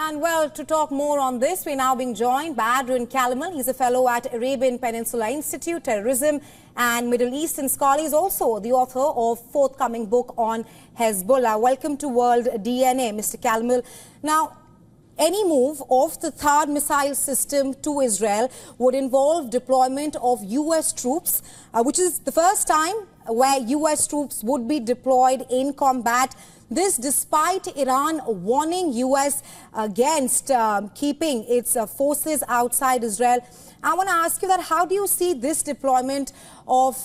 And well, to talk more on this, we're now being joined by Adrian Kalimal. He's a fellow at Arabian Peninsula Institute, Terrorism and Middle Eastern Scholar. He's also the author of forthcoming book on Hezbollah. Welcome to World DNA, Mr. Kalimal. Now, any move of the THAAD missile system to Israel would involve deployment of U.S. troops, which is the first time where U.S. troops would be deployed in combat. This despite Iran warning U.S. against keeping its forces outside Israel. I want to ask you that how do you see this deployment of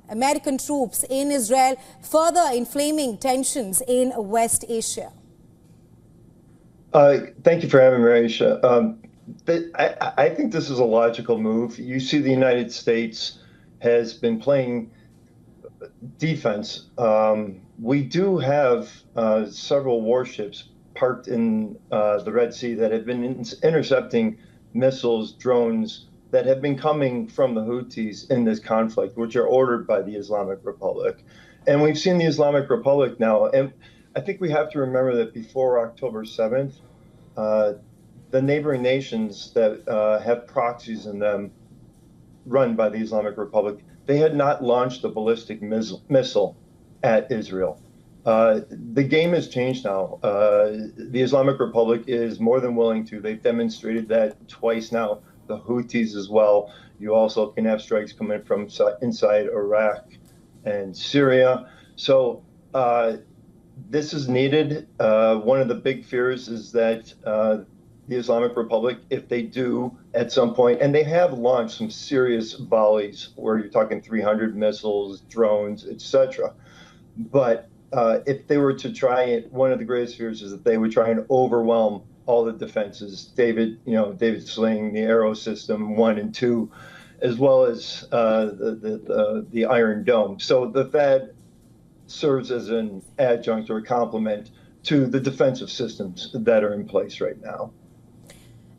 American troops in Israel further inflaming tensions in West Asia? Thank you for having me, Aisha. I think this is a logical move. You see the United States has been playing defense. We do have several warships parked in the Red Sea that have been intercepting missiles, drones that have been coming from the Houthis in this conflict, which are ordered by the Islamic Republic. And we've seen the Islamic Republic now. And I think we have to remember that before October 7th, the neighboring nations that have proxies in them run by the Islamic Republic, they had not launched a ballistic missile at Israel. The game has changed now. The Islamic Republic is more than willing to. They've demonstrated that twice now. The Houthis as well. You also can have strikes coming from inside Iraq and Syria. So this is needed. One of the big fears is that the Islamic Republic, if they do at some point, and they have launched some serious volleys where you're talking 300 missiles, drones, etc. But if they were to try it, one of the greatest fears is that they would try and overwhelm all the defenses. David Sling, the Arrow System 1 and 2, as well as the Iron Dome. So the THAAD serves as an adjunct or a complement to the defensive systems that are in place right now.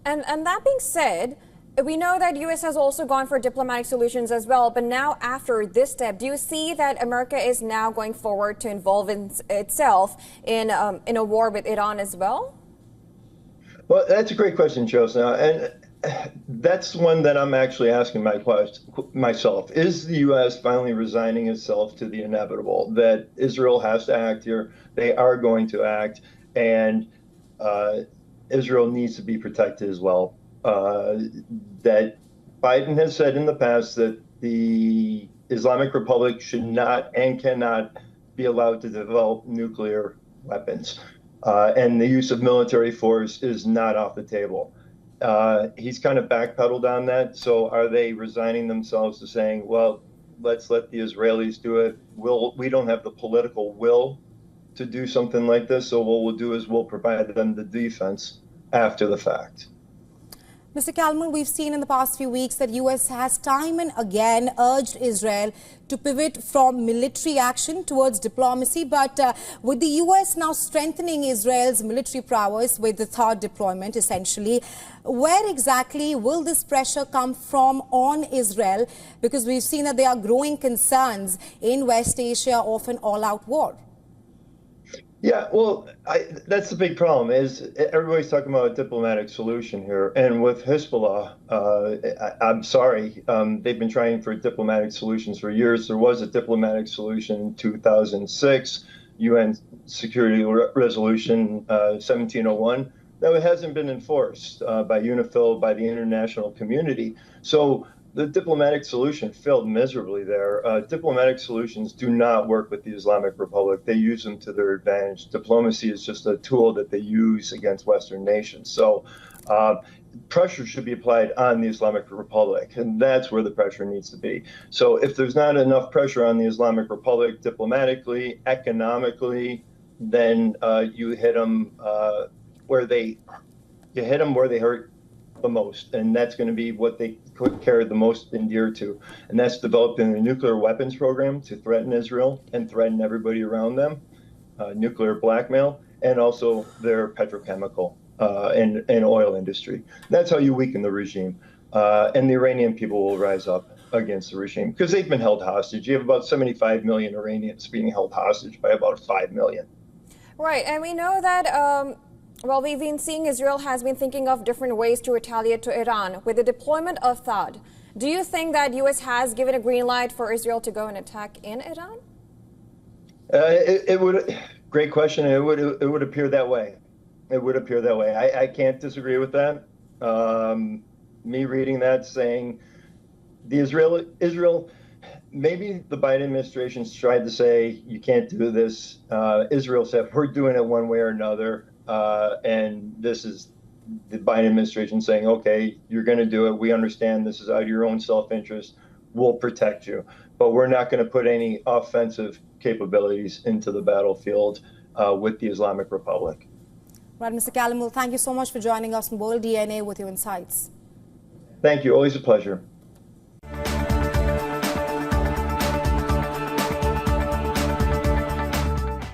And that being said, we know that U.S. has also gone for diplomatic solutions as well. But now after this step, do you see that America is now going forward to involve itself in a war with Iran as well? Well, that's a great question, Joseph. And that's one that I'm actually asking myself. Is the U.S. finally resigning itself to the inevitable, that Israel has to act here, they are going to act, and Israel needs to be protected as well? That Biden has said in the past that the Islamic Republic should not and cannot be allowed to develop nuclear weapons. And the use of military force is not off the table. He's kind of backpedaled on that. So are they resigning themselves to saying, well, let's let the Israelis do it? We don't have the political will to do something like this. So what we'll do is we'll provide them the defense after the fact. Mr. Kalimal, we've seen in the past few weeks that U.S. has time and again urged Israel to pivot from military action towards diplomacy. But with the U.S. now strengthening Israel's military prowess with the THAAD deployment, essentially, where exactly will this pressure come from on Israel? Because we've seen that there are growing concerns in West Asia of an all-out war. Yeah, well, that's the big problem is everybody's talking about a diplomatic solution here. And with Hezbollah, I'm sorry, they've been trying for diplomatic solutions for years. There was a diplomatic solution in 2006, UN Security Resolution 1701, that hasn't been enforced by UNIFIL, by the international community. So the diplomatic solution failed miserably there. Diplomatic solutions do not work with the Islamic Republic. They use them to their advantage. Diplomacy is just a tool that they use against Western nations. So pressure should be applied on the Islamic Republic, and that's where the pressure needs to be. So if there's not enough pressure on the Islamic Republic diplomatically, economically, then you hit them where they hurt the most, and that's going to be what they care the most and dear to, and that's developing a nuclear weapons program to threaten Israel and threaten everybody around them, nuclear blackmail, and also their petrochemical and oil industry. That's how you weaken the regime, and the Iranian people will rise up against the regime because they've been held hostage. You have about 75 million Iranians being held hostage by about 5 million. Right, and we know that Well, we've been seeing Israel has been thinking of different ways to retaliate to Iran with the deployment of THAAD. Do you think that U.S. has given a green light for Israel to go and attack in Iran? It would, great question. It would appear that way. It would appear that way. I can't disagree with that. Me reading that saying the Israel, maybe the Biden administration's tried to say you can't do this. Israel said we're doing it one way or another, and this is the Biden administration saying, okay, you're going to do it. We understand this is out of your own self-interest. We'll protect you, but we're not going to put any offensive capabilities into the battlefield with the Islamic Republic. Right, Mr. Callamel, thank you so much for joining us on World DNA with your insights. Thank you. Always a pleasure.